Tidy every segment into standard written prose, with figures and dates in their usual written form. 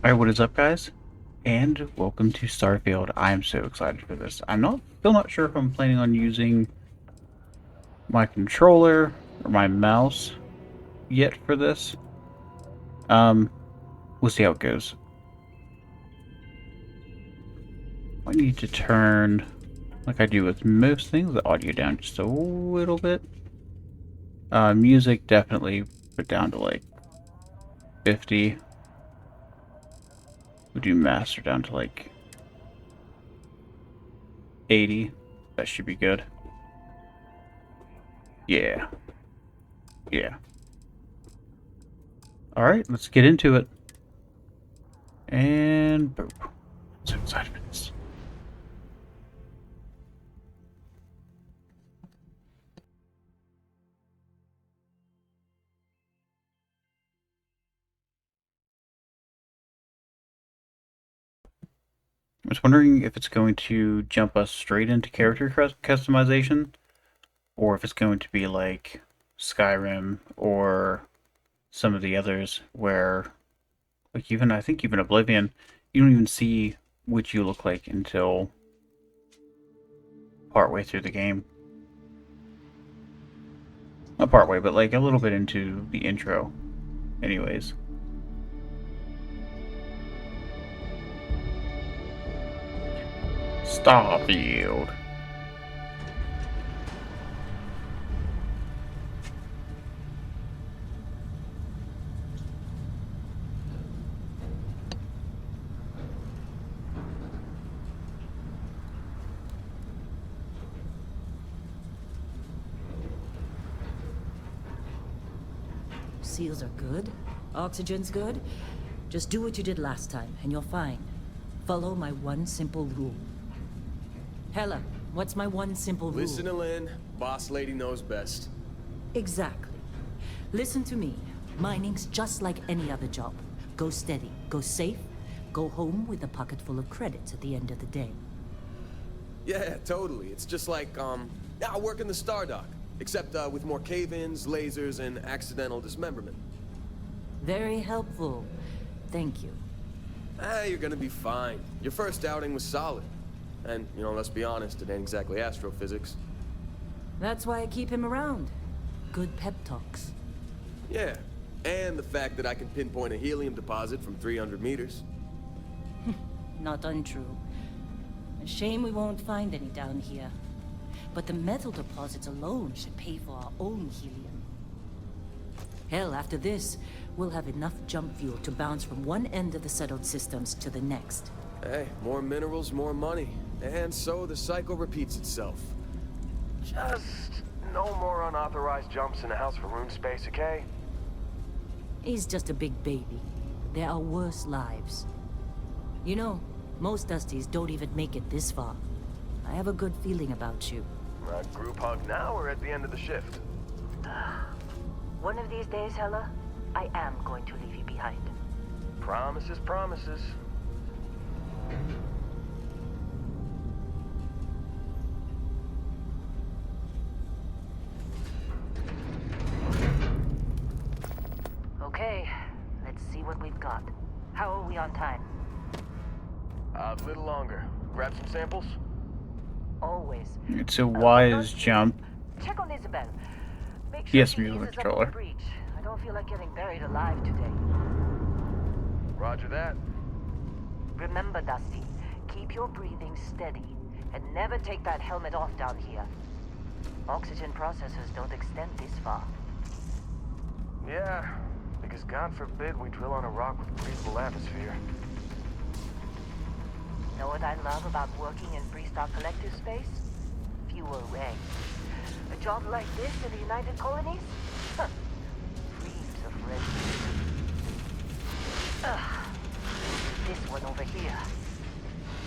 Alright, what is up, guys? And welcome to Starfield. I am so excited for this. Still not sure if I'm planning on using my controller or my mouse yet for this. Um, we'll see how it goes. I need to turn, like I do with most things, the audio down just a little bit. Music definitely put down to like 50. We'll do master down to like 80. That should be good. Yeah. Yeah. Alright, let's get into it. And boom. So excited for this. I was wondering if it's going to jump us straight into character customization, or if it's going to be like Skyrim or some of the others where, like I think even Oblivion, you don't even see what you look like until partway through the game. Not partway, but like a little bit into the intro. Anyways. Starfield. Seals are good. Oxygen's good. Just do what you did last time, and you're fine. Follow my one simple rule. Hella, what's my one simple rule? Listen to Lynn. Boss lady knows best. Exactly. Listen to me. Mining's just like any other job. Go steady, go safe, go home with a pocket full of credits at the end of the day. Yeah, totally. It's just like, I work in the Star Dock. Except, with more cave-ins, lasers, and accidental dismemberment. Very helpful. Thank you. You're gonna be fine. Your first outing was solid. And, let's be honest, it ain't exactly astrophysics. That's why I keep him around. Good pep talks. Yeah, and the fact that I can pinpoint a helium deposit from 300 meters. Not untrue. A shame we won't find any down here. But the metal deposits alone should pay for our own helium. Hell, after this, we'll have enough jump fuel to bounce from one end of the settled systems to the next. Hey, more minerals, more money. And so the cycle repeats itself. Just no more unauthorized jumps in the house for room space, okay? He's just a big baby. There are worse lives. You know, most Dusties don't even make it this far. I have a good feeling about you. Group hug now or at the end of the shift? One of these days, Hella, I am going to leave you behind. Promises, promises. Okay, let's see what we've got. How are we on time? A little longer. Grab some samples? Always. It's a wise jump. Check on Isabel. Make sure Yes, she music eases up controller. on the breach. I don't feel like getting buried alive today. Roger that. Remember, Dusty, keep your breathing steady and never take that helmet off down here. Oxygen processors don't extend this far. Yeah, because God forbid we drill on a rock with breathable atmosphere. Know what I love about working in Freestar Collective space? Fewer regs. A job like this in the United Colonies? Huh. Reams of red. This one over here.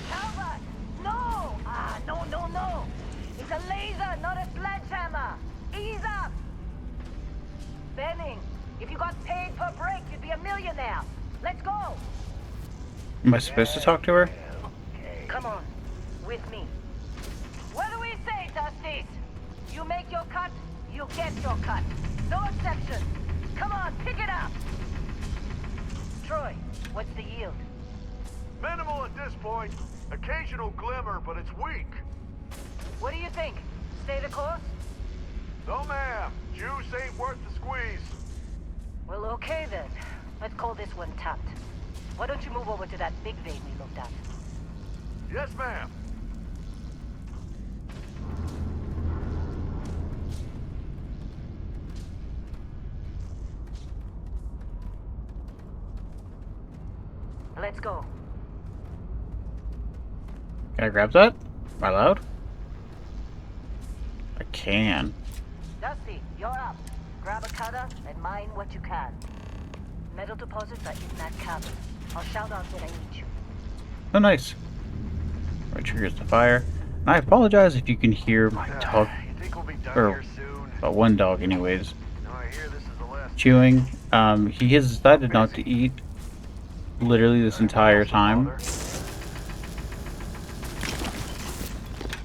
Calvert! No! No! It's a laser, not a sledgehammer! Ease up! Benning, if you got paid per break, you'd be a millionaire. Let's go! Am I supposed to talk to her? Come on, with me. What do we say, Dusties? You make your cut, you get your cut. No exceptions. Come on, pick it up. Troy, what's the yield? Minimal at this point. Occasional glimmer, but it's weak. What do you think? Stay the course? No, ma'am. Juice ain't worth the squeeze. Well, okay then. Let's call this one tapped. Why don't you move over to that big vein we looked at? Yes, ma'am. Let's go. Can I grab that? Am I allowed? I can. Dusty, you're up. Grab a cutter and mine what you can. Metal deposits are in that cabin. I'll shout out when I need you. Oh, nice. Right triggers the fire. And I apologize if you can hear my dog, You think we'll be done or here soon? about one dog anyways, No, I hear this is the last. chewing. He has decided not to eat literally this entire time.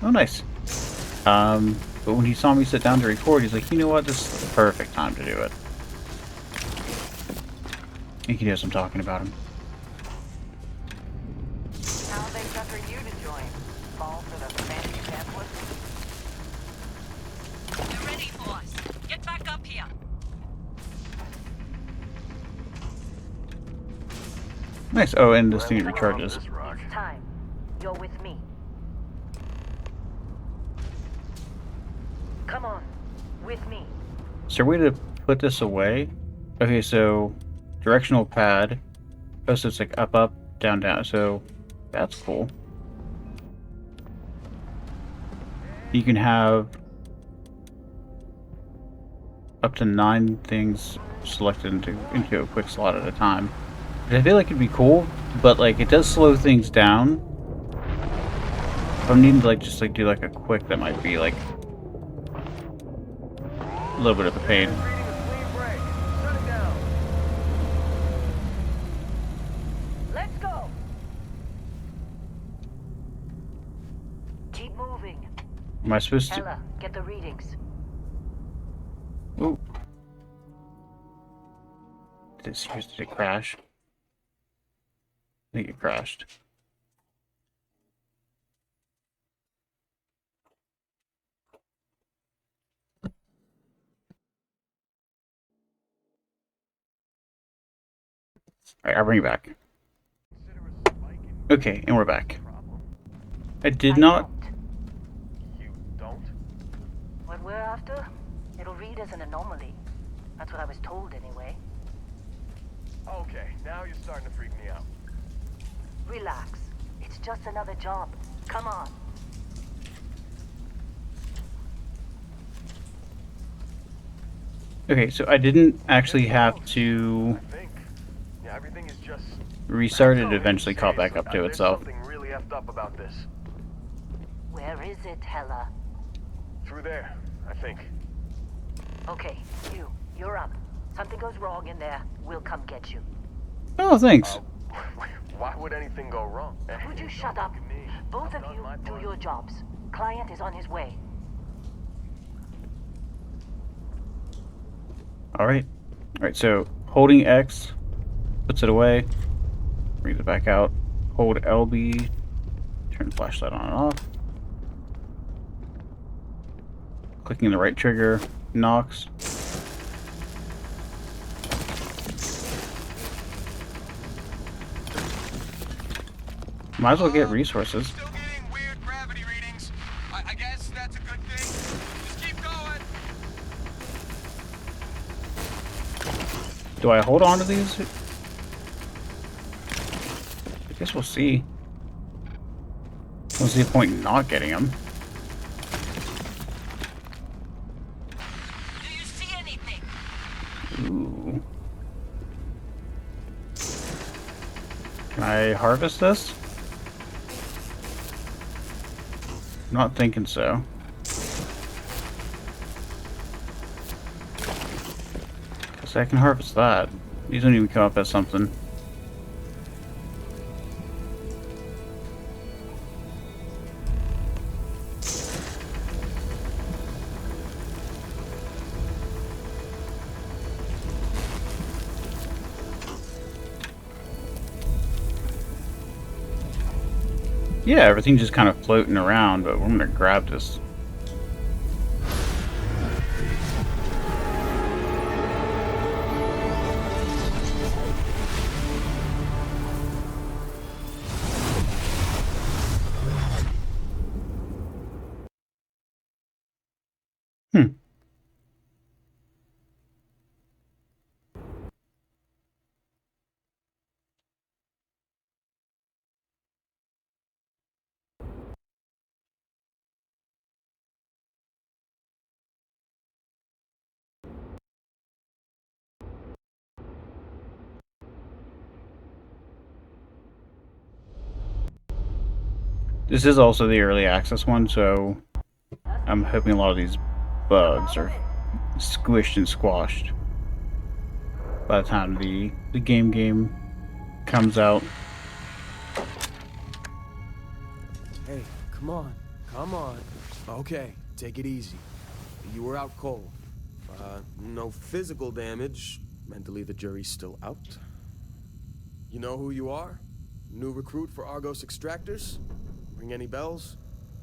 Oh, nice. But when he saw me sit down to record, he's like, you know what, this is the perfect time to do it. You can hear some talking about him. How they for you to join? Fall for the fancy pamphlet? They're ready for us. Get back up here. Nice. Oh, and this thing recharges. This rock. It's time. You're with me. Come on. With me. Is there a way to put this away? Okay, so directional pad. Oh, so it's like up, up, down, down. So that's cool. You can have up to 9 things selected into a quick slot at a time. Which I feel like it'd be cool, but like it does slow things down. If I'm needing to like just like do like a quick, that might be like a little bit of a pain. Reading a clean break. Shut it down. Let's go. Keep moving. Am I supposed to? Ella, get the readings. Ooh. Did it crash? I think it crashed. Alright, I'll bring it back. Okay, and we're back. I did not. You don't? What we're after, it'll read as an anomaly. That's what I was told anyway. Okay, now you're starting to freak me out. Relax. It's just another job. Come on. Okay, so I didn't actually have to I think. Yeah, everything is just. restart it. Eventually caught back up to There's itself. something really effed up about this. Where is it, Hella? Through there, I think. Okay, you're up. Something goes wrong in there, we'll come get you. Oh, thanks. Why would anything go wrong? Would you Hey, shut don't up? look at me. Both I've of done you my do part. your jobs. Client is on his way. Alright. Alright, so holding X puts it away. Brings it back out. Hold LB. Turn the flashlight on and off. Clicking the right trigger knocks. Might as well get resources. Still getting weird gravity readings. I guess that's a good thing. Just keep going. Do I hold on to these? I guess we'll see. What's the point in not getting them? Do you see anything? Ooh. Can I harvest this? Not thinking so. Guess I can harvest that. These don't even come up as something. Yeah, everything's just kind of floating around, but we're gonna grab this. Hmm. This is also the early access one, so I'm hoping a lot of these bugs are squished and squashed by the time the game comes out. Hey, come on. Come on. Okay, take it easy. You were out cold. No physical damage. Mentally, the jury's still out. You know who you are? New recruit for Argos Extractors? Ring any bells?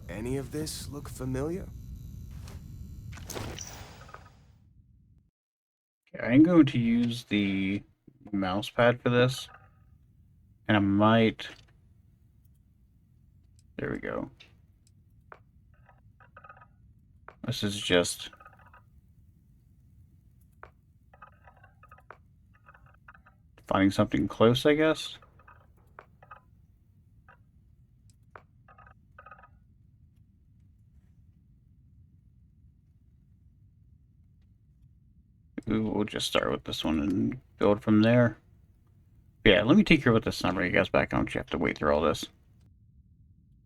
Any of this look familiar? Okay, I'm going to use the mouse pad for this, and I might. There we go. This is just finding something close, I guess. We'll just start with this one and build from there. Yeah, let me take care of this summary, guys. Back. I don't you have to wait through all this.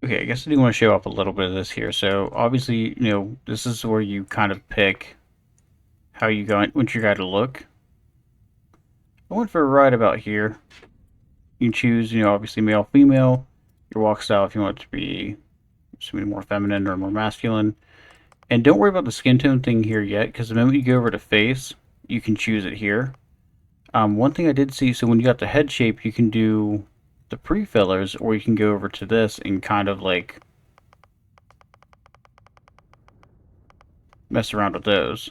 Okay, I guess I do want to show off a little bit of this here. So obviously, this is where you kind of pick how you want your guy to look. I went for a ride about here. You can choose, obviously male, female. Your walk style if you want it to be more feminine or more masculine. And don't worry about the skin tone thing here yet, because the moment you go over to face, you can choose it here. One thing I did see, so when you got the head shape, you can do the pre-fillers, or you can go over to this and kind of like mess around with those.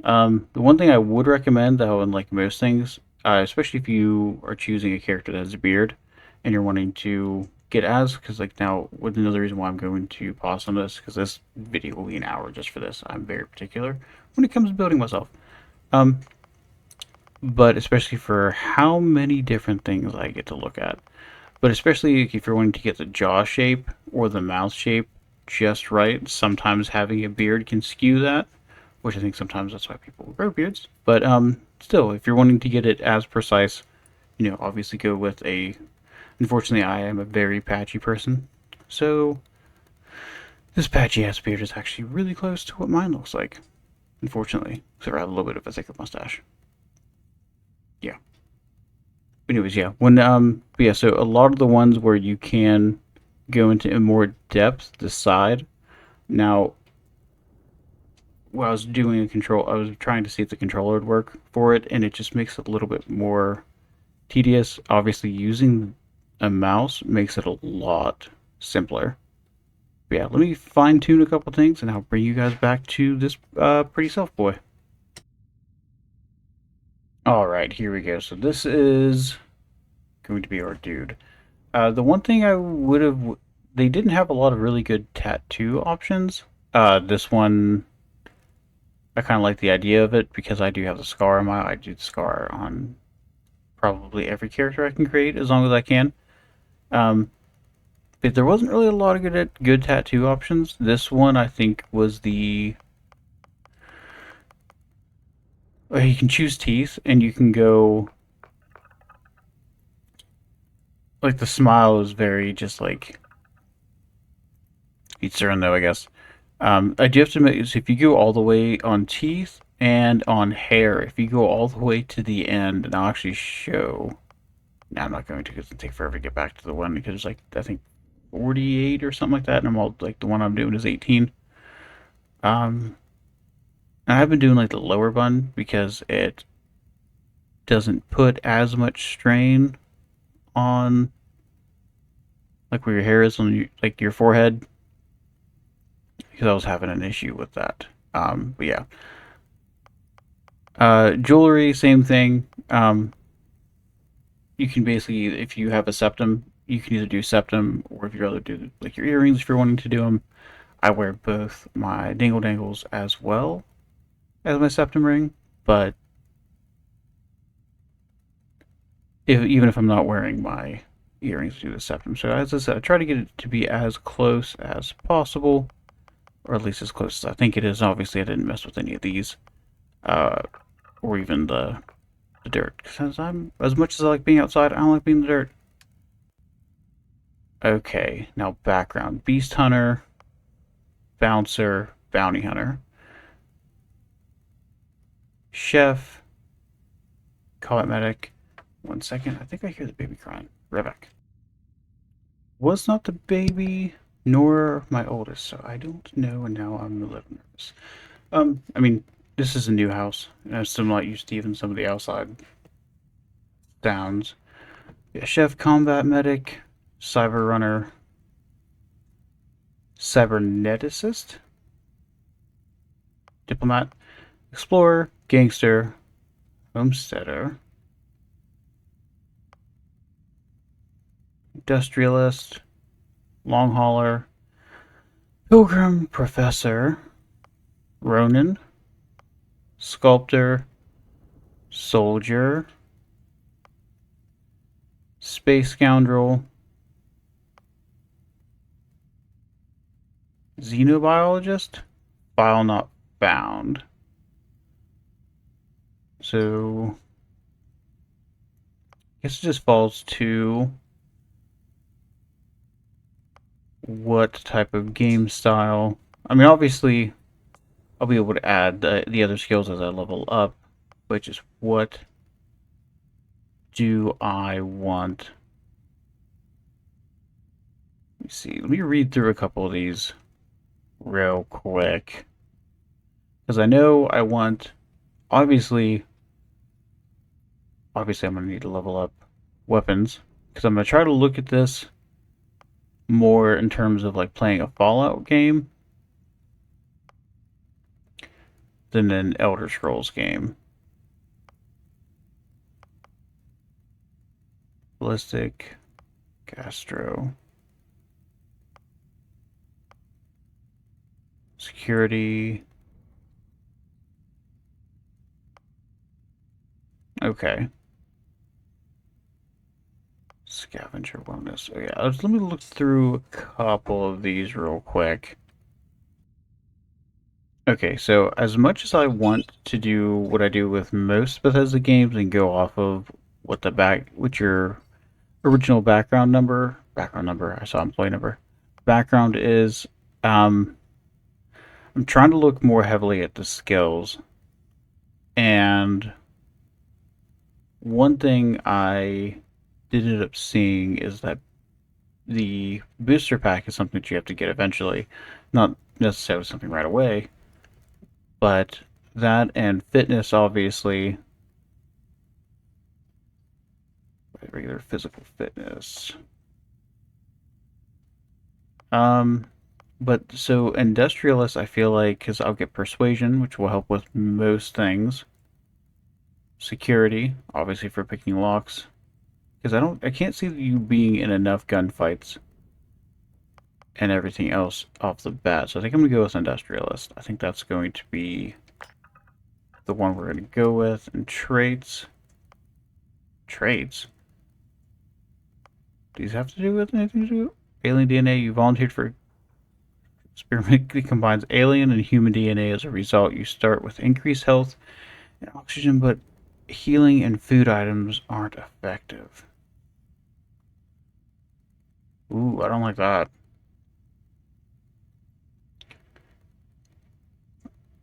The one thing I would recommend, though, in like most things, especially if you are choosing a character that has a beard and you're wanting to get as, because like now, with another reason why I'm going to pause on this, because this video will be an hour just for this. I'm very particular when it comes to building myself. But especially for how many different things I get to look at. But especially if you're wanting to get the jaw shape or the mouth shape just right, sometimes having a beard can skew that, which I think sometimes that's why people grow beards. But still, if you're wanting to get it as precise, obviously go with a. Unfortunately, I am a very patchy person, so this patchy ass beard is actually really close to what mine looks like. Unfortunately, except I have a little bit of a thicker mustache. Yeah. Anyways, yeah. So a lot of the ones where you can go into more depth, the side. Now, while I was doing a control, I was trying to see if the controller would work for it, and it just makes it a little bit more tedious. Obviously, using a mouse makes it a lot simpler. But yeah, let me fine tune a couple things, and I'll bring you guys back to this pretty self boy. All right, here we go. So this is going to be our dude. The one thing I would have, they didn't have a lot of really good tattoo options. This one, I kind of like the idea of it because I do have the scar on I do the scar on probably every character I can create as long as I can. But there wasn't really a lot of good tattoo options. This one I think was the. You can choose teeth, and you can go. Like the smile is very just like. Each their own though, I guess. I do have to admit, is if you go all the way on teeth and on hair, if you go all the way to the end, and I'll actually show. No, I'm not going to because it'll take forever to get back to the one because it's like I think 48 or something like that, and I'm all like the one I'm doing is 18. And I've been doing like the lower bun because it doesn't put as much strain on like where your hair is on like your forehead, because I was having an issue with that. But yeah. Jewelry, same thing. You can basically, if you have a septum, you can either do septum, or if you'd rather do like your earrings if you're wanting to do them. I wear both my dingle dangles as well as my septum ring, but even if I'm not wearing my earrings to do the septum. So as I said, I try to get it to be as close as possible, or at least as close as I think it is. Obviously, I didn't mess with any of these, uh, or even the dirt. Because I'm, as much as I like being outside, I don't like being in the dirt. Okay, now background: beast hunter, bouncer, bounty hunter, chef, combat medic. 1 second, I think I hear the baby crying. Right back. Was not the baby nor my oldest, so I don't know, and now I'm a little nervous. I mean, this is a new house, and I'm still not used to even some of the outside sounds. Yeah, chef, combat medic, cyber runner, cyberneticist, diplomat, explorer, gangster, homesteader, industrialist, long hauler, pilgrim, professor, ronin, sculptor, soldier, space scoundrel, xenobiologist, file not found. So, I guess it just falls to what type of game style. I mean, obviously, I'll be able to add the other skills as I level up, which is what do I want? Let me see. Let me read through a couple of these real quick. Because I know I want, obviously, I'm going to need to level up weapons. Because I'm going to try to look at this more in terms of like playing a Fallout game than an Elder Scrolls game. Ballistic, gastro, security. Okay. Scavenger wellness. Oh yeah, let me look through a couple of these real quick. Okay, so as much as I want to do what I do with most Bethesda games and go off of what your original background number, I saw employee number, background is, um, I'm trying to look more heavily at the skills. And one thing I did end up seeing is that the booster pack is something that you have to get eventually, not necessarily something right away, but that and fitness, obviously, regular physical fitness. Um, but so industrialist, I feel like, because I'll get persuasion, which will help with most things. Security, obviously for picking locks, because I can't see you being in enough gunfights and everything else off the bat. So I think I'm gonna go with industrialist. I think that's going to be the one we're gonna go with. And traits. Do these have to do with anything to do? Alien DNA. You volunteered for experiment that combines alien and human DNA. As a result, you start with increased health and oxygen, but healing and food items aren't effective. Ooh, I don't like that.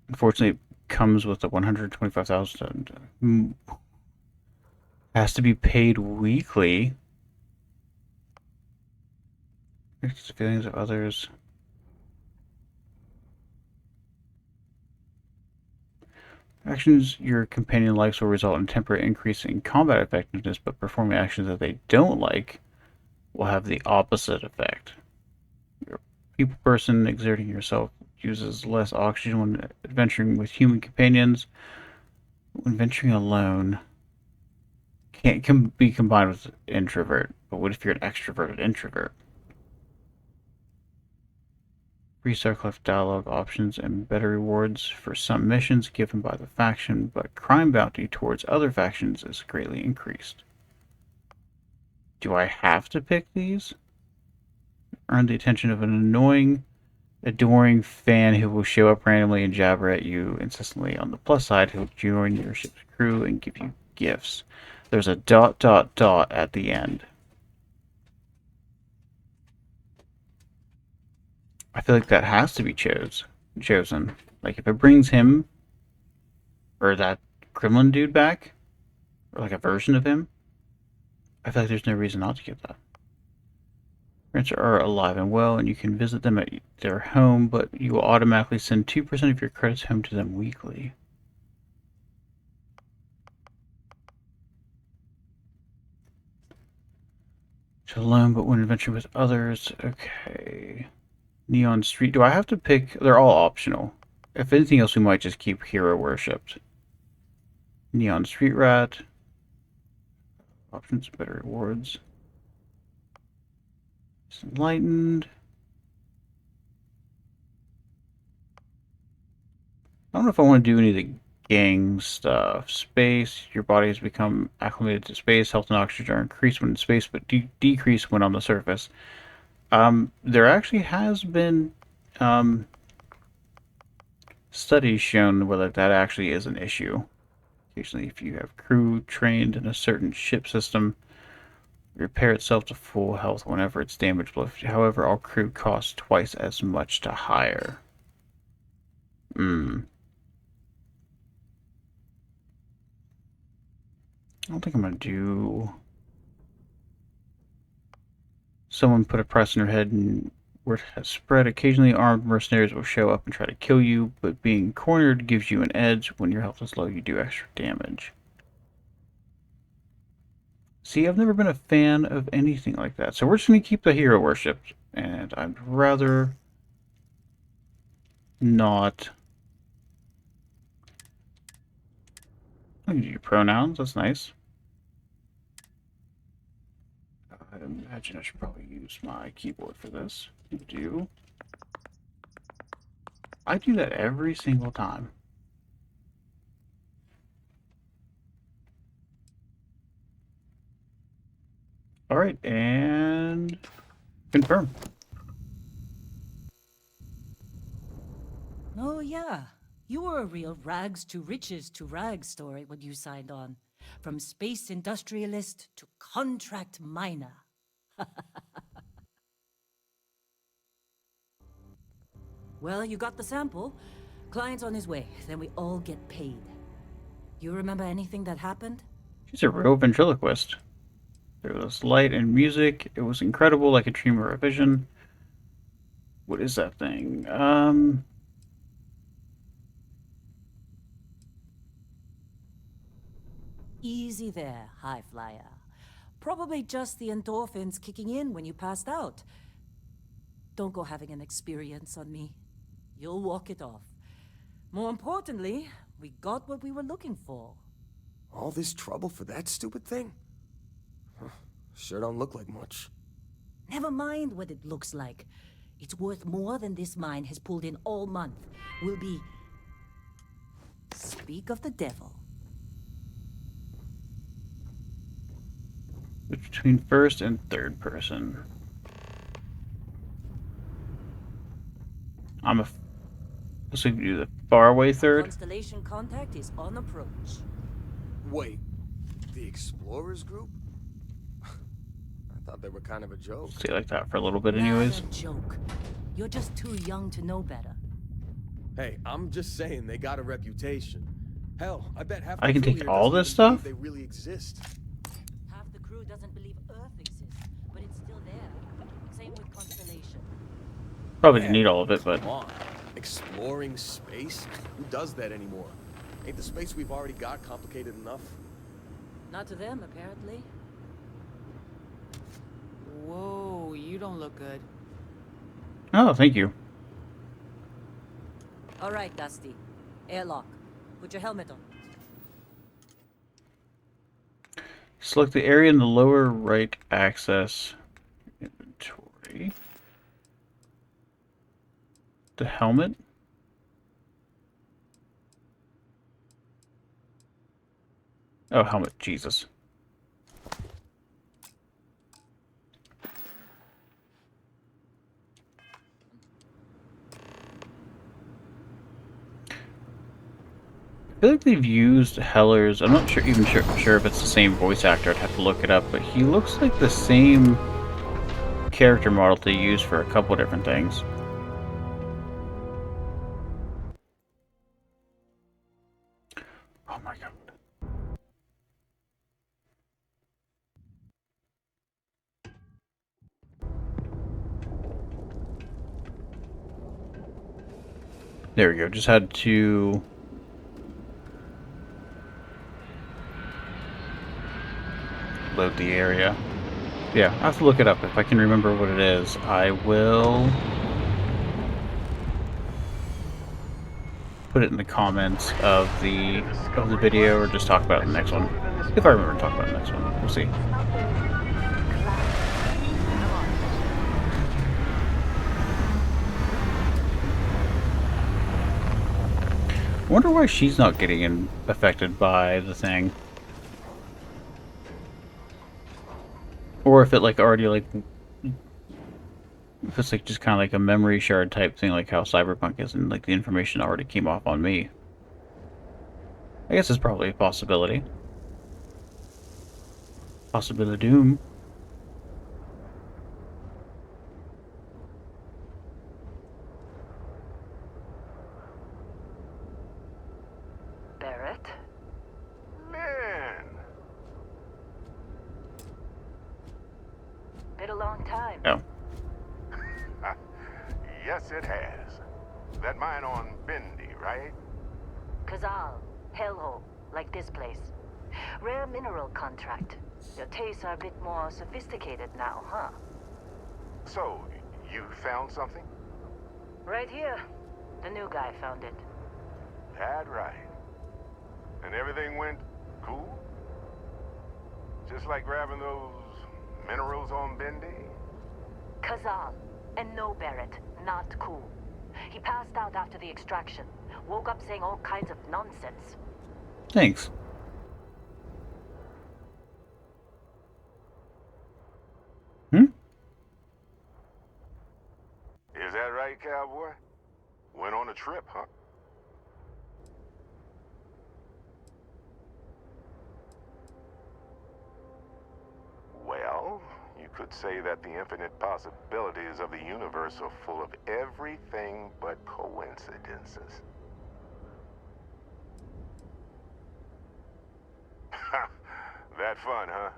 Unfortunately, it comes with a 125,000. Has to be paid weekly. Feelings of others. Actions your companion likes will result in a temporary increase in combat effectiveness, but performing actions that they don't like will have the opposite effect. Your people person exerting yourself uses less oxygen when adventuring with human companions. When venturing alone, can be combined with introvert. But what if you're an extroverted introvert? Restart left dialogue options and better rewards for some missions given by the faction, but crime bounty towards other factions is greatly increased. Do I have to pick these? Earn the attention of an annoying, adoring fan who will show up randomly and jabber at you incessantly. On the plus side, he'll join your ship's crew and give you gifts. There's a ... at the end. I feel like that has to be chosen. Like, if it brings him or that Kremlin dude back, or like a version of him, I feel like there's no reason not to get that. Parents are alive and well, and you can visit them at their home, but you will automatically send 2% of your credits home to them weekly. Alone, but when adventuring with others, okay. Neon Street. Do I have to pick? They're all optional. If anything else, we might just keep Hero Worshipped. Neon Street Rat. Options, better rewards. It's enlightened. I don't know if I want to do any of the gang stuff. Space. Your body has become acclimated to space. Health and oxygen are increased when in space, but decrease when on the surface. There actually has been studies shown whether that actually is an issue. Occasionally, if you have crew trained in a certain ship system, repair itself to full health whenever it's damaged. However, all crew costs twice as much to hire. I don't think I'm gonna do... Someone put a price on your head and word has spread. Occasionally armed mercenaries will show up and try to kill you, but being cornered gives you an edge. When your health is low, you do extra damage. See, I've never been a fan of anything like that. So we're just going to keep the hero worship. And I'd rather not... I can do your pronouns. That's nice. I imagine I should probably use my keyboard for this. I do that every single time. Alright, and confirm. Oh, yeah. You were a real rags to riches to rags story when you signed on. From space industrialist to contract miner. Well, you got the sample. Client's on his way, then we all get paid. You remember anything that happened? She's a real ventriloquist. There was light and music. It was incredible, like a dream or a vision. What is that thing? Easy there, high flyer. Probably just the endorphins kicking in when you passed out. Don't go having an experience on me. You'll walk it off. More importantly, we got what we were looking for. All this trouble for that stupid thing? Huh, sure don't look like much. Never mind what it looks like. It's worth more than this mine has pulled in all month. We'll be... Speak of the devil. Between first and third person. Let's do the faraway third. Constellation contact is on approach. Wait, the Explorers group? I thought they were kind of a joke. Stay like that for a little bit anyways. Not a joke. You're just too young to know better. Hey, I'm just saying they got a reputation. Hell, I bet half I the can crew take here all doesn't this even believe stuff? they really exist. Half the crew doesn't believe Earth exists, but it's still there. Same with Constellation. Probably didn't need all of it, but Come on. Exploring space? Who does that anymore? Ain't the space we've already got complicated enough? Not to them, apparently. Whoa, you don't look good. Oh, thank you. All right, Dusty. Airlock. Put your helmet on. Select the area in the lower right access inventory. The helmet? Oh, helmet. Jesus. I feel like they've used Heller's. I'm not sure if it's the same voice actor. I'd have to look it up, but he looks like the same character model they use for a couple different things. Oh my god. There we go. Just had to load the area. Yeah, I have to look it up. If I can remember what it is, I will put it in the comments of the video, or just talk about it in the next one. If I remember to talk about it in the next one. We'll see. I wonder why she's not getting affected by the thing. Or if it like already like, if it's like just kind of like a memory shard type thing, like how Cyberpunk is, and like the information already came off on me. I guess it's probably a possibility. Possibility doom. Barrett? Man, Been a long time. Oh. yes it has. That mine on Bendy, right? Kazal. Hellhole. Like this place. Rare mineral contract. Your tastes are a bit more sophisticated now, huh? So, you found something? Right here. The new guy found it. That right. And everything went cool? Just like grabbing those minerals on Bendy? Kazal. And no, Barrett. Not cool. He passed out after the extraction. Woke up saying all kinds of nonsense. Thanks. Hmm? Is that right, cowboy? Went on a trip, huh? Well, you could say that the infinite possibilities of the universe are full of everything but coincidences. That fun, huh?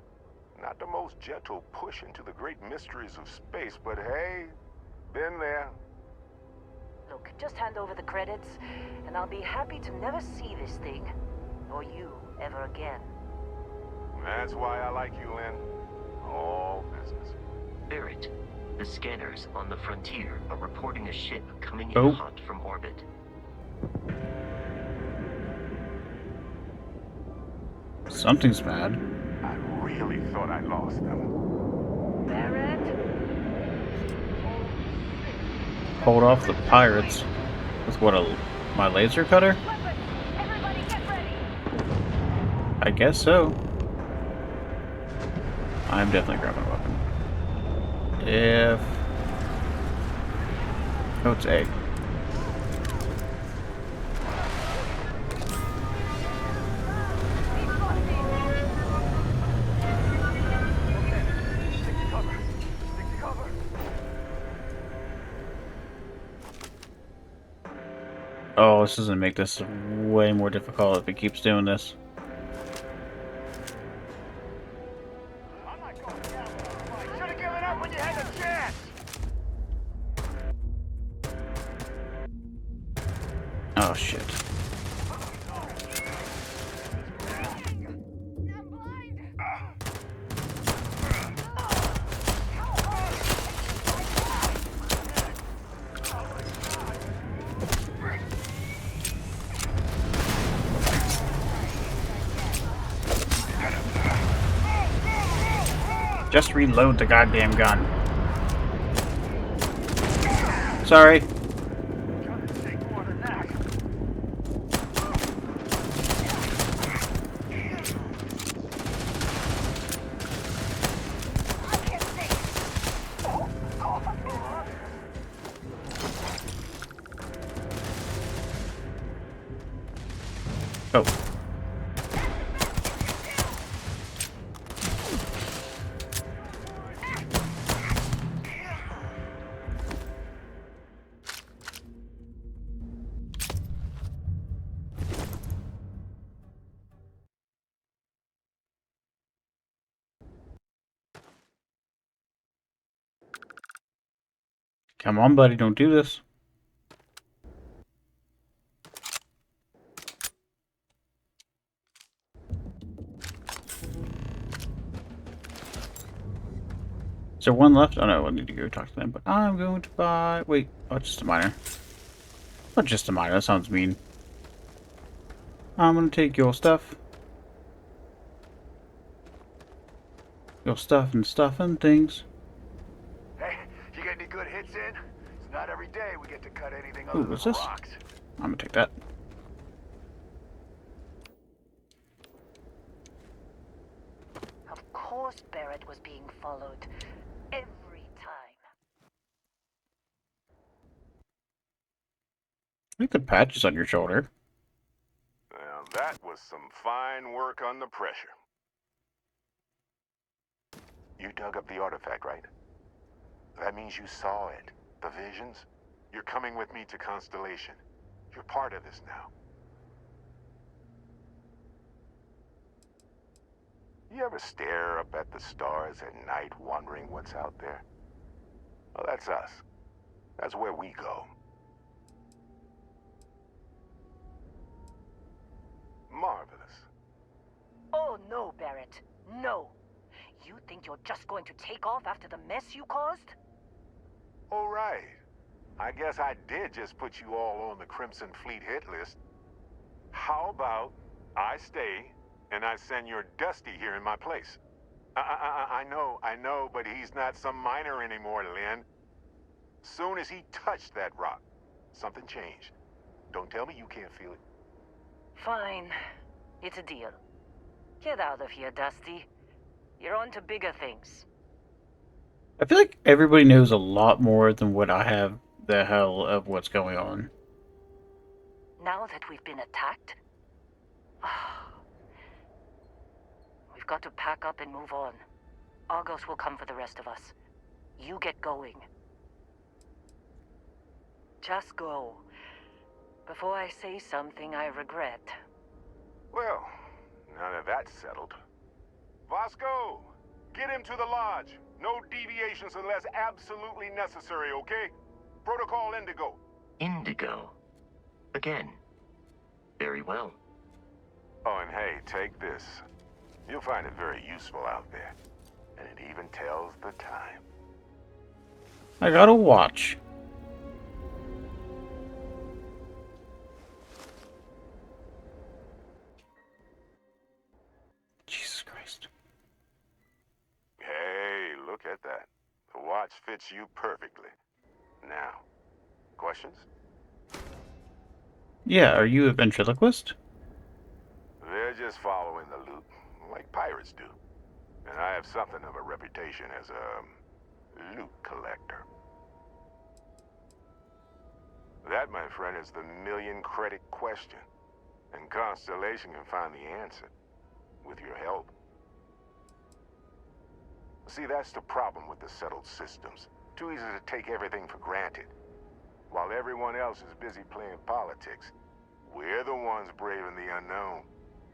Not the most gentle push into the great mysteries of space, but hey, been there. Look, just hand over the credits, and I'll be happy to never see this thing, or you, ever again. That's why I like you, Lynn. All business. Barrett, the scanners on the frontier are reporting a ship coming Oh. in hot from orbit. Something's bad. I really thought I lost them. Barrett? Hold off the pirates with what, my laser cutter? Everybody get ready! I guess so. I'm definitely grabbing a weapon. If... Oh, it's A. Oh, this is gonna make this way more difficult if it keeps doing this. I'm not going down with the fight. Should have given up when you had the chance. Oh shit. Just reload the goddamn gun. Sorry. Oh. Come on, buddy, don't do this. Is there one left? Oh no, I need to go talk to them, but I'm going to buy... Wait, oh, just a miner. Oh, just a miner, that sounds mean. I'm gonna take your stuff. Your stuff and things. Hey, you get any good hits in? It's not every day we get to cut anything Ooh, other what's than this? rocks. I'm gonna take that. Of course Barrett was being followed. Every time. I think the patch is on your shoulder. Well, that was some fine work under pressure. You dug up the artifact, right? That means you saw it. The visions? You're coming with me to Constellation. You're part of this now. You ever stare up at the stars at night wondering what's out there? Well, that's us. That's where we go. Marvelous. Oh no, Barrett. No. You think you're just going to take off after the mess you caused? All right. I guess I did just put you all on the Crimson Fleet hit list. How about I stay and I send your Dusty here in my place? I know, but he's not some miner anymore, Lynn. Soon as he touched that rock, something changed. Don't tell me you can't feel it. Fine. It's a deal. Get out of here, Dusty. You're on to bigger things. I feel like everybody knows a lot more than what I have the hell of what's going on. Now that we've been attacked, we've got to pack up and move on. Argos will come for the rest of us. You get going. Just go. Before I say something I regret. Well, now that that's settled. Vasco, get him to the lodge. No deviations unless absolutely necessary, okay? Protocol Indigo. Indigo. Again. Very well. Oh, and hey, take this. You'll find it very useful out there. And it even tells the time. I got a watch. Jesus Christ. Hey, look at that. The watch fits you perfectly. Now, questions? Yeah, are you a ventriloquist? They're just following the loot, like pirates do. And I have something of a reputation as a loot collector. That, my friend, is the million-credit question. And Constellation can find the answer. With your help. See, that's the problem with the settled systems. Too easy to take everything for granted. While everyone else is busy playing politics, we're the ones braving the unknown,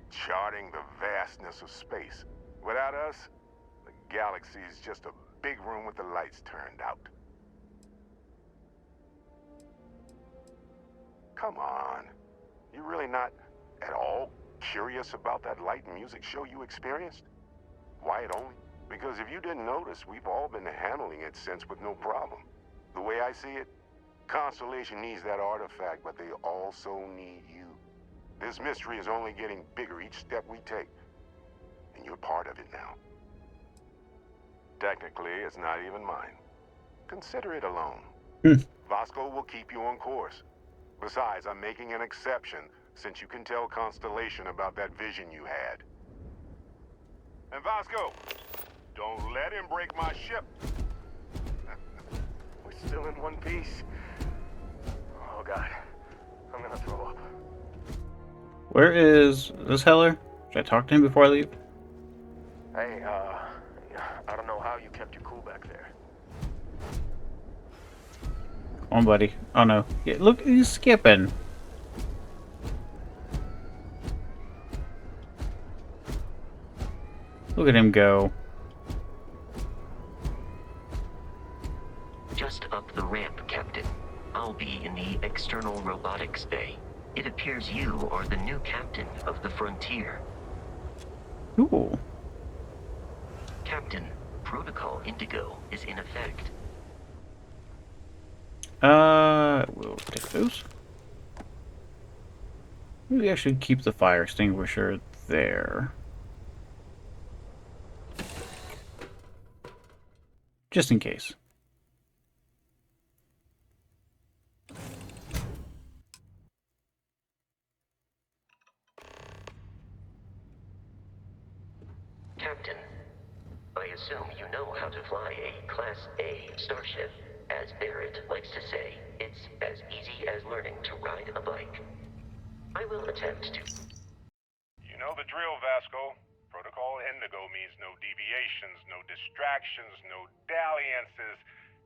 charting the vastness of space. Without us, the galaxy is just a big room with the lights turned out. Come on. You're really not at all curious about that light and music show you experienced? Why it only? Because if you didn't notice, we've all been handling it since with no problem. The way I see it, Constellation needs that artifact, but they also need you. This mystery is only getting bigger each step we take. And you're part of it now. Technically, it's not even mine. Consider it a loan. Hmm. Vasco will keep you on course. Besides, I'm making an exception since you can tell Constellation about that vision you had. And Vasco, don't let him break my ship. We're still in one piece. Oh God, I'm gonna throw up. Where is this Heller? Should I talk to him before I leave? Hey, I don't know how you kept your cool back there. Come on, buddy. Oh no. Yeah, look, he's skipping. Look at him go. Just up the ramp, Captain. I'll be in the external robotics bay. It appears you are the new captain of the Frontier. Ooh. Captain, Protocol Indigo is in effect. We'll take those. Maybe I should keep the fire extinguisher there. Just in case. Captain, I assume you know how to fly a Class A starship. As Barrett likes to say, it's as easy as learning to ride a bike. I will attempt to. You know the drill, Vasco. Protocol Indigo means no deviations, no distractions, no dalliances,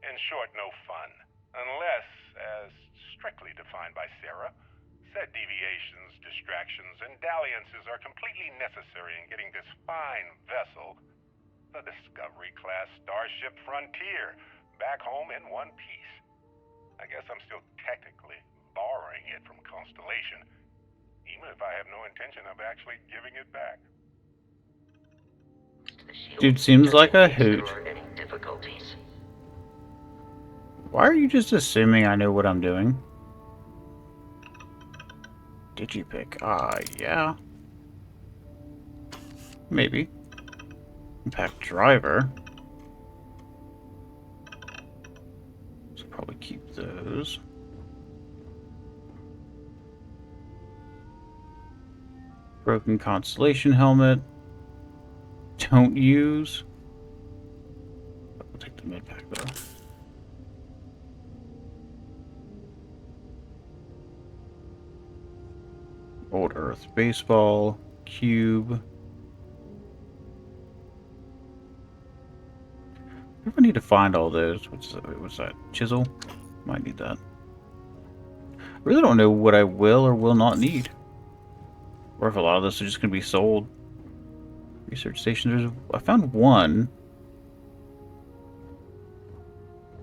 in short, no fun. Unless, as strictly defined by Sarah, said deviations, distractions, and dalliances are completely necessary in getting this fine vessel, the Discovery-class Starship Frontier, back home in one piece. I guess I'm still technically borrowing it from Constellation, even if I have no intention of actually giving it back. Dude seems like a hoot. There are any difficulties. Why are you just assuming I know what I'm doing? Digipick. Yeah. Maybe. Impact driver. So probably keep those. Broken Constellation helmet. Don't use. I'll take the mid pack though. Old Earth baseball cube. I never need to find all those. What's that? Chisel? Might need that. I really don't know what I will or will not need. Or if a lot of this is just going to be sold. Research station. I found 1.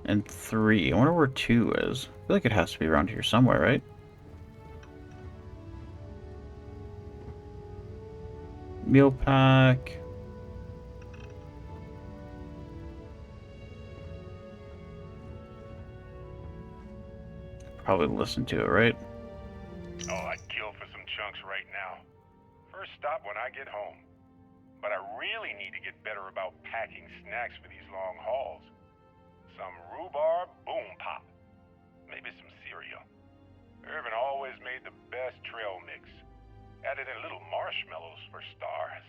And 3. I wonder where 2 is. I feel like it has to be around here somewhere, right? Meal pack. Probably listen to it, right? Oh, I'd kill for some chunks right now. First stop when I get home. But I really need to get better about packing snacks for these long hauls. Some rhubarb boom pop. Maybe some cereal. Irvin always made the best trail mix. Added in little marshmallows for stars.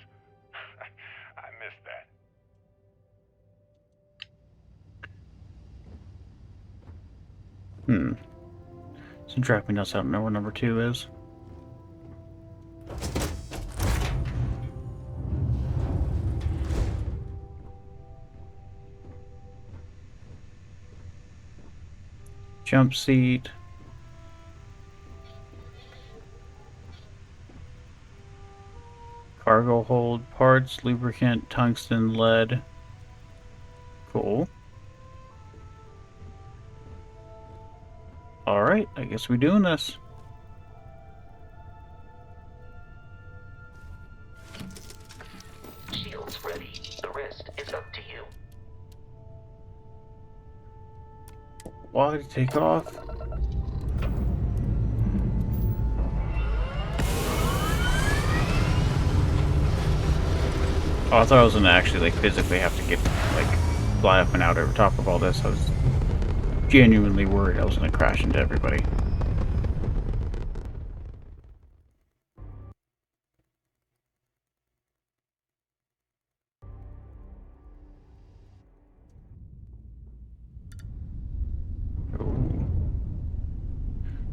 I miss that. So drag me nuts, I don't know where number 2 is. Jump seat. Cargo hold, parts, lubricant, tungsten, lead. Cool. Alright, I guess we're doing this. Shields ready. The rest is up to you. Why to take off? Oh, I thought I was gonna actually like physically have to get like fly up and out over top of all this. I was genuinely worried I was going to crash into everybody.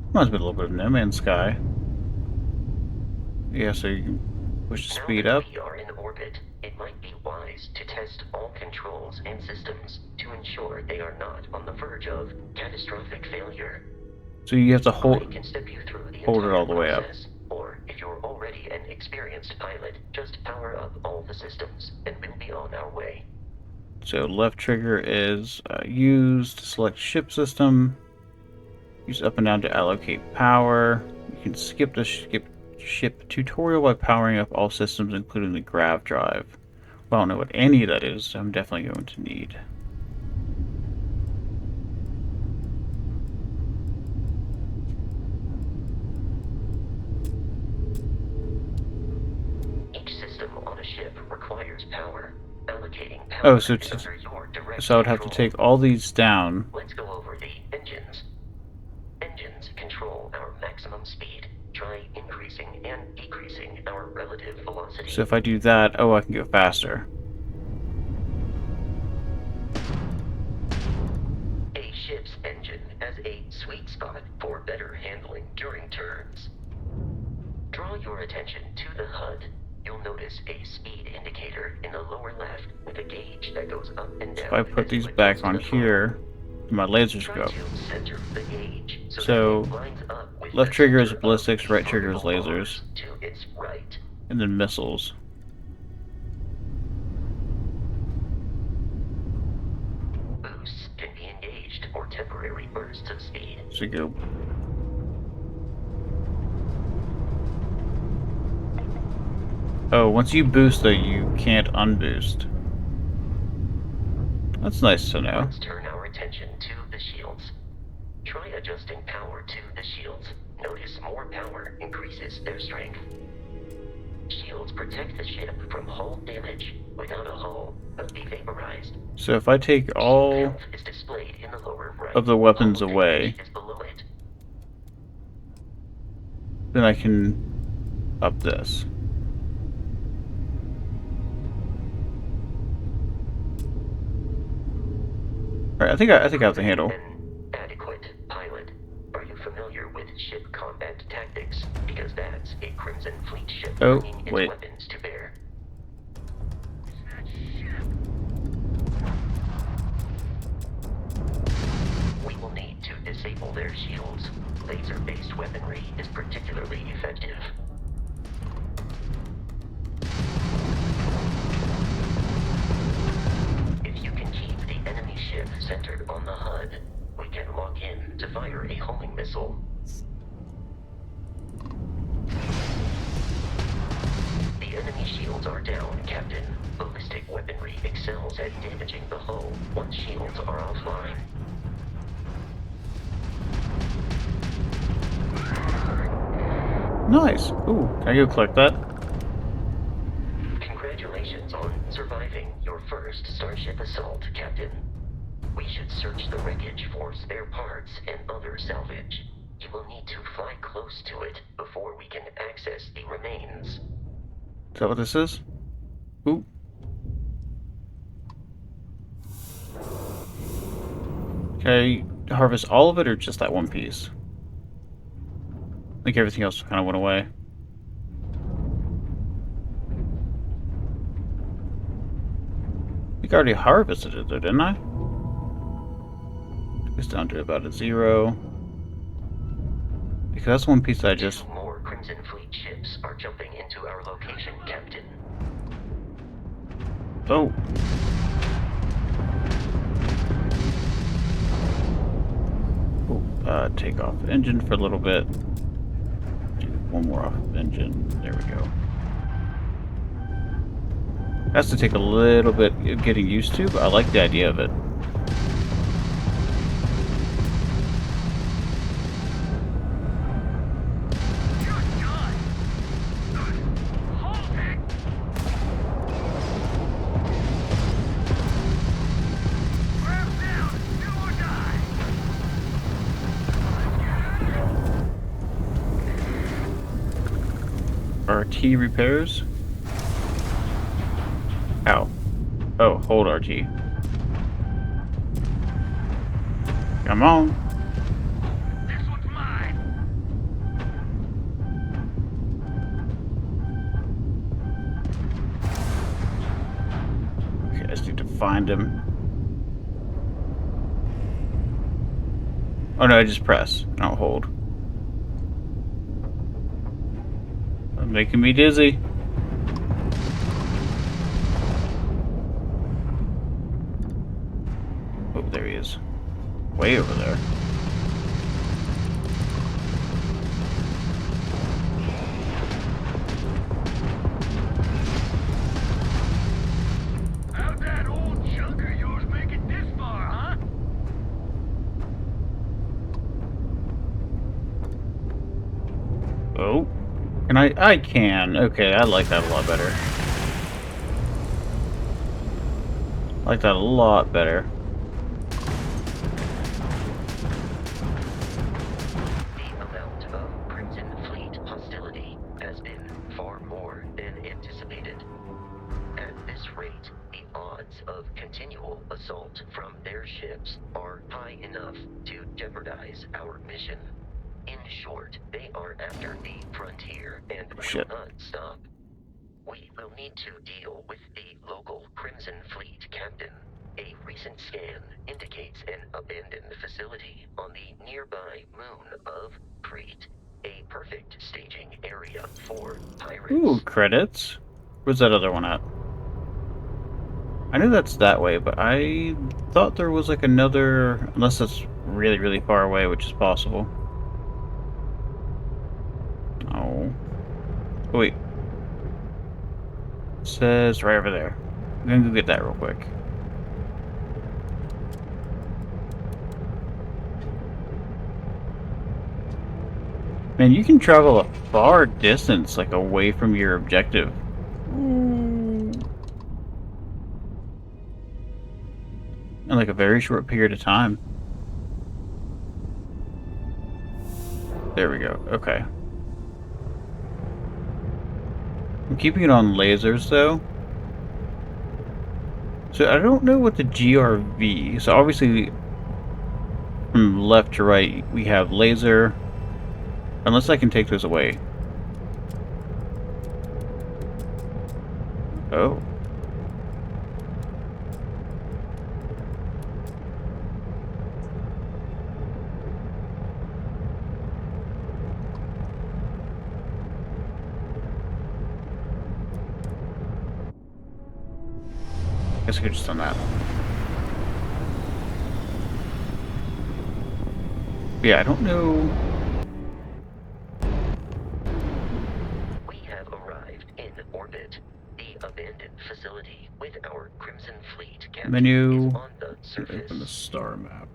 Reminds me a little bit of No Man's Sky. Yeah, so you can push the speed Now up. that we are in orbit, it might be wise to test all controls and systems to ensure they are not on the verge of catastrophic failure. So you have to I hold can step you through the it entire all the way up. process, or if you're already an experienced pilot, just power up all the systems, and we'll be on our way. So left trigger is use to select ship system. Use up and down to allocate power. You can skip the ship tutorial by powering up all systems, including the grav drive. Well, I don't know what any of that is, so I'm definitely going to need. Each system on a ship requires power. Allocating power Oh, so is under your direct I would have to control. take all these down. Let's go over the engines. Engines control our maximum speed. Try increasing and decreasing our relative velocity. So if I do that, oh, I can go faster. A ship's engine has a sweet spot for better handling during turns. Draw your attention to the HUD. You'll notice a speed indicator in the lower left with a gauge that goes up and down. If I put as these you back advance on the flow. here, my lasers Try go. to center the gauge So, that it lines up with left the trigger is center of ballistics, the right trigger is vertical lasers, bars to its right. and then missiles. Boosts can be engaged for temporary bursts of speed. So go. Oh, once you boost though, you can't unboost. That's nice to know. Let's turn our attention to the shields. Try adjusting power to the shields. Notice more power increases their strength. Shields protect the ship from hull damage. Without a hull, they'll be vaporized. So if I take all Health is displayed in the lower right. of the weapons Hull away, damage is below it. then I can up this. Alright, I think I have the handle. An adequate pilot. Are you familiar with ship combat tactics? Because that's a Crimson Fleet ship Oh, bringing its wait. weapons to bear. We will need to disable their shields. Laser-based weaponry is particularly effective. If you can keep the enemy ship centered on the HUD, we can lock in to fire a homing missile. The enemy shields are down, Captain. Ballistic weaponry excels at damaging the hull once shields are offline. Nice. Ooh, can I go collect that? Congratulations on surviving your first Starship assault, Captain. We should search the wreckage for spare parts and other salvage. You will need to fly close to it before we can access the remains. Is that what this is? Ooh. Can I harvest all of it or just that one piece? I think everything else kind of went away. I think I already harvested it though, didn't I? It's down to about a 0. Because that's one piece that I just... Two more Crimson Fleet ships are jumping into our location, Captain. Oh. Ooh, take off engine for a little bit. Do one more off of engine. There we go. Has to take a little bit of getting used to, but I like the idea of it. RT repairs. Ow. Oh, hold RT. Come on. This one's mine. Okay, I just need to find him. Oh no, I just press. I don't hold. Making me dizzy. Oh, there he is. Way over there. How'd that old junk of yours make it this far, huh? Oh. Can I can. Okay, I like that a lot better. I like that a lot better. The amount of Crimson Fleet hostility has been far more than anticipated. At this rate, the odds of continual assault from their ships are high enough to jeopardize our mission. In short, they are after the frontier and will Shit. not stop. We will need to deal with the local Crimson Fleet captain. A recent scan indicates an abandoned facility on the nearby moon of Crete, a perfect staging area for pirates. Ooh, credits. Where's that other one at? I knew that's that way, but I thought there was like another... Unless that's really, really far away, which is possible. Oh. Oh, wait. It says right over there. I'm gonna go get that real quick. Man, you can travel a far distance, like, away from your objective. In like a very short period of time. There we go. Okay. I'm keeping it on lasers, though. So I don't know what the GRV... So obviously, from left to right, we have laser. Unless I can take those away. Oh. Guess I could just done that. Yeah, I don't know. We have arrived in orbit. The abandoned facility with our Crimson Fleet captain Menu. is on the surface. Open the star map.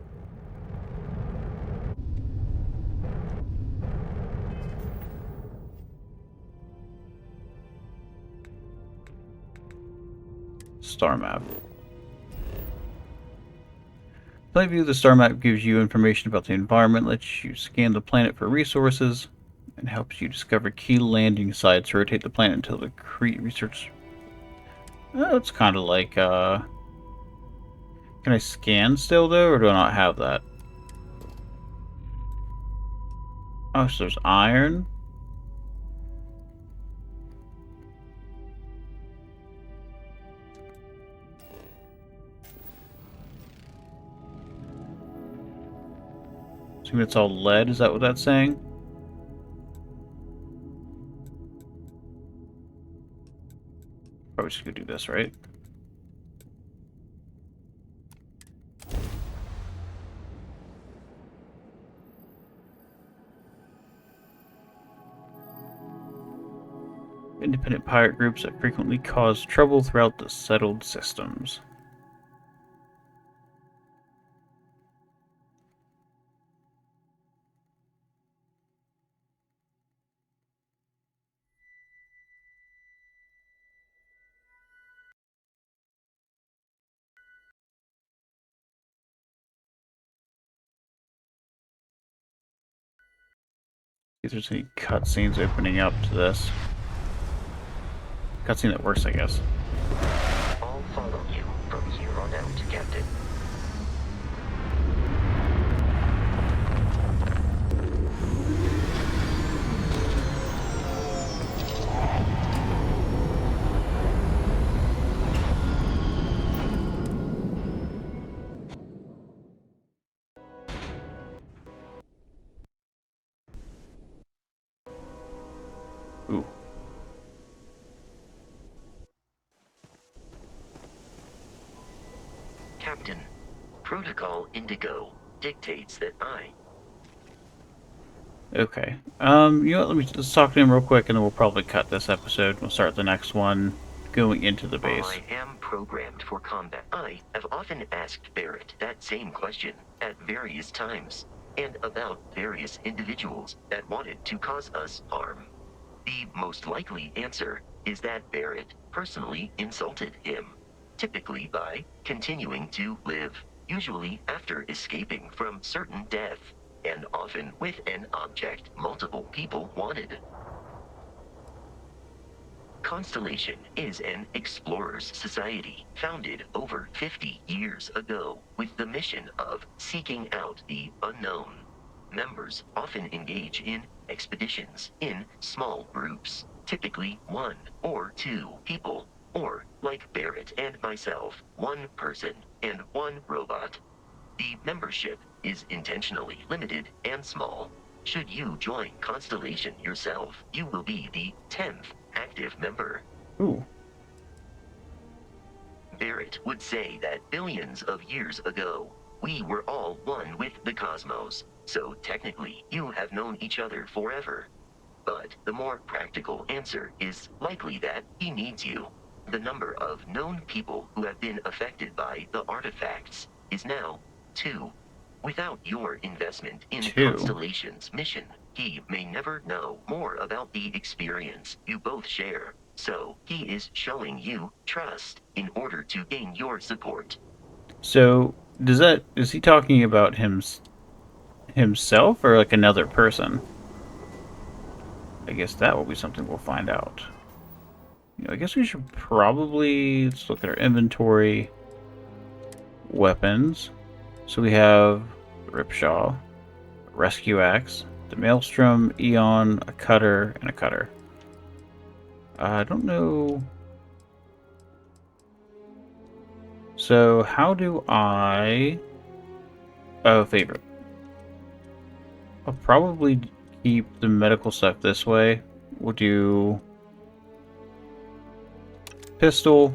Star map. Plain view, the star map gives you information about the environment, lets you scan the planet for resources, and helps you discover key landing sites. Rotate the planet until the Crete research. Oh, it's kind of like, Can I scan still, though, or do I not have that? Oh, so there's iron. Assuming it's all lead, is that what that's saying? Probably just gonna do this, right? Independent pirate groups that frequently cause trouble throughout the settled systems. See if there's any cutscenes opening up to this. cutscene that works, I guess. I'll follow you from here on out, Captain. Ooh. Captain, Protocol Indigo dictates that I... Okay. You know what, let's talk to him real quick, and then we'll probably cut this episode. We'll start the next one going into the base. I am programmed for combat. I have often asked Barrett that same question at various times, and about various individuals that wanted to cause us harm. The most likely answer is that Barrett personally insulted him, typically by continuing to live, usually after escaping from certain death, and often with an object multiple people wanted. Constellation is an explorers society founded over 50 years ago with the mission of seeking out the unknown. Members often engage in expeditions in small groups, typically 1 or 2 people, or, like Barrett and myself, 1 person and 1 robot. The membership is intentionally limited and small. Should you join Constellation yourself, you will be the 10th active member. Ooh. Barrett would say that billions of years ago, we were all one with the cosmos, so technically you have known each other forever. But the more practical answer is likely that he needs you. The number of known people who have been affected by the artifacts is now 2. Without your investment in 2. Constellation's mission, he may never know more about the experience you both share. So he is showing you trust in order to gain your support. So, is he talking about himself or like another person? I guess that will be something we'll find out. I guess we should probably, let's look at our inventory. Weapons. So we have Ripsaw, Rescue Axe, the Maelstrom, Eon, a Cutter, and a Cutter. I don't know. So how do I... Oh, favorite. I'll probably keep the medical stuff this way. We'll do... Pistol.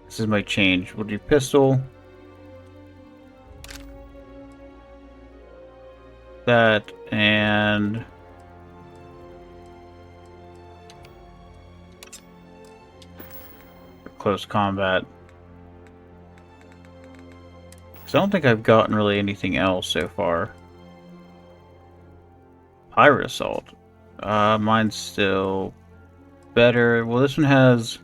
This is my change. We'll do pistol. That and close combat. Because I don't think I've gotten really anything else so far. Pirate Assault. Mine's still better. Well, this one has...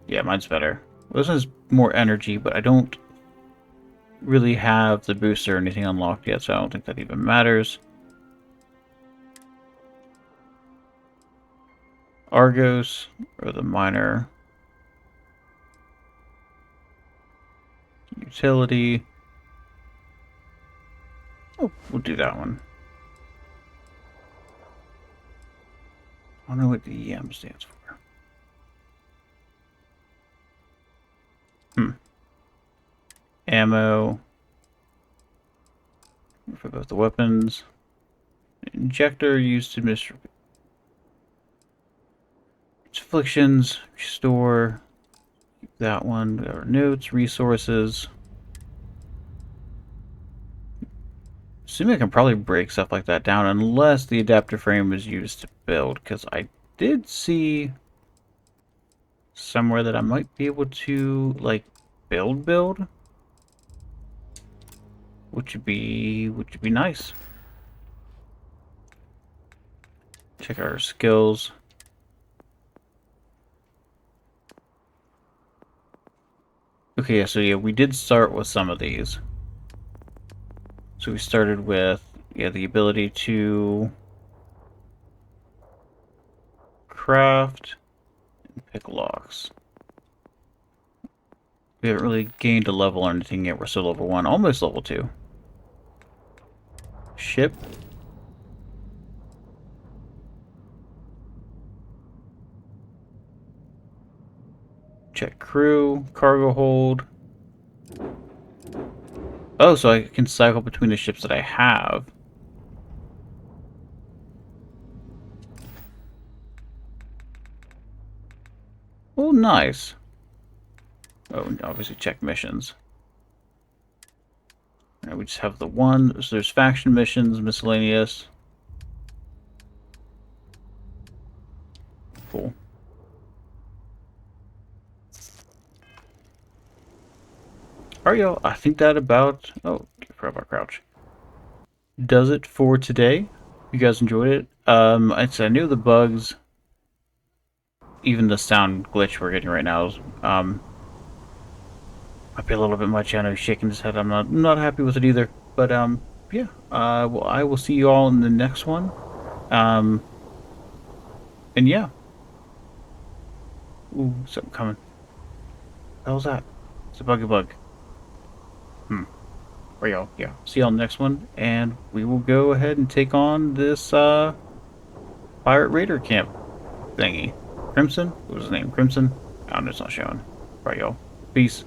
Yeah, mine's better. Well, this one has more energy, but I don't really have the booster or anything unlocked yet, so I don't think that even matters. Argos, or the minor. Utility. Oh, we'll do that one. I don't know what the EM stands for. Ammo. For both the weapons. Injector used to administer afflictions. Restore. Keep that one. Our notes, resources. Assuming I can probably break stuff like that down unless the adapter frame was used to build, because I did see somewhere that I might be able to like build, which would be nice. Check our skills. Okay, so yeah, we did start with some of these. So we started with, yeah, the ability to craft, and pick locks. We haven't really gained a level or anything yet. We're still level 1, almost level 2. Ship. Check crew, cargo hold. Oh, so I can cycle between the ships that I have. Oh, nice. Oh, and obviously check missions. We just have the one. So there's faction missions, miscellaneous. Cool. Alright, y'all. I think that about... Oh, I forgot about crouch. Does it for today. You guys enjoyed it. I knew the bugs, even the sound glitch we're getting right now, is, might be a little bit much. I know he's shaking his head. I'm not happy with it either. But yeah. Well, I will see you all in the next one. And yeah. Ooh, something coming. What the hell's that? It's a buggy bug. Right, y'all. Yeah. See y'all in the next one, and we will go ahead and take on this pirate raider camp thingy. Crimson? What was his name? Crimson? Oh, it's not showing. Right, y'all. Peace.